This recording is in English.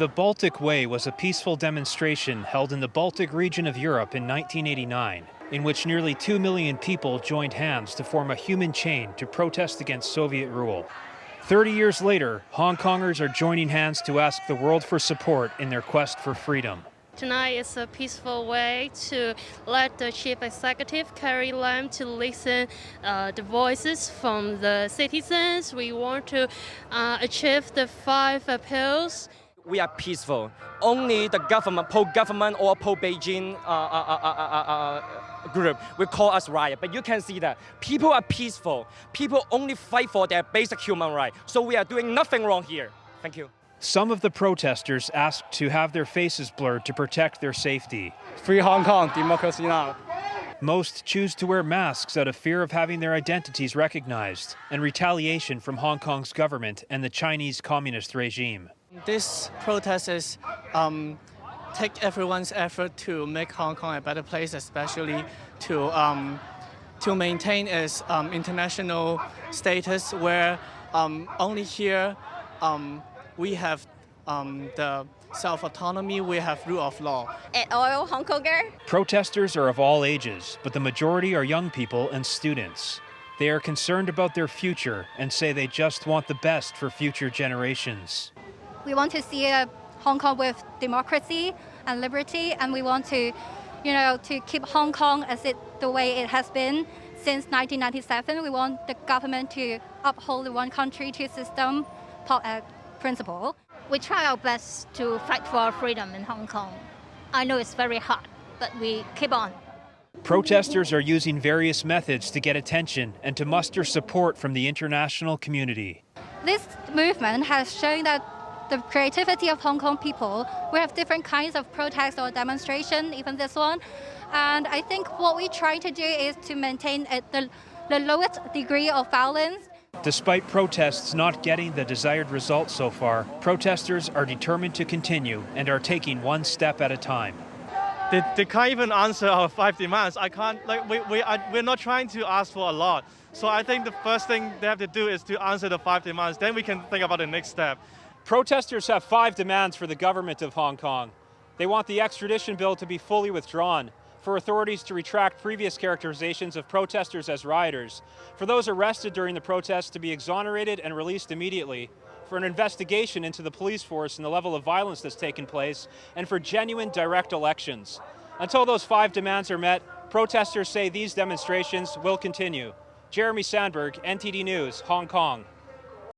The Baltic Way was a peaceful demonstration held in the Baltic region of Europe in 1989, in which nearly 2 million people joined hands to form a human chain to protest against Soviet rule. 30 years later, Hong Kongers are joining hands to ask the world for support in their quest for freedom. Tonight is a peaceful way to let the chief executive Carrie Lam to listen the voices from the citizens. We want to achieve the 5 appeals. We are peaceful. Only the government, pro-government or pro-Beijing group will call us riot. But you can see that people are peaceful. People only fight for their basic human right. So we are doing nothing wrong here. Thank you. Some of the protesters asked to have their faces blurred to protect their safety. Free Hong Kong, democracy now. Most choose to wear masks out of fear of having their identities recognized and retaliation from Hong Kong's government and the Chinese communist regime. This protest is take everyone's effort to make Hong Kong a better place, especially to maintain its international status, where only here we have the self-autonomy, we have rule of law. At all Hong Konger. Protesters are of all ages, but the majority are young people and students. They are concerned about their future and say they just want the best for future generations. We want to see a Hong Kong with democracy and liberty, and we want to, to keep Hong Kong as the way it has been since 1997. We want the government to uphold the one country, two system principle. We try our best to fight for our freedom in Hong Kong. I know it's very hard, but we keep on. Protesters are using various methods to get attention and to muster support from the international community. This movement has shown that the creativity of Hong Kong people. We have different kinds of protests or demonstration, even this one. And I think what we try to do is to maintain the lowest degree of violence. Despite protests not getting the desired result so far, protesters are determined to continue and are taking one step at a time. They can't even answer our 5 demands. We're not trying to ask for a lot. So I think the first thing they have to do is to answer the 5 demands. Then we can think about the next step. Protesters have 5 demands for the government of Hong Kong. They want the extradition bill to be fully withdrawn, for authorities to retract previous characterizations of protesters as rioters, for those arrested during the protests to be exonerated and released immediately, for an investigation into the police force and the level of violence that's taken place, and for genuine direct elections. Until those 5 demands are met, protesters say these demonstrations will continue. Jeremy Sandberg, NTD News, Hong Kong.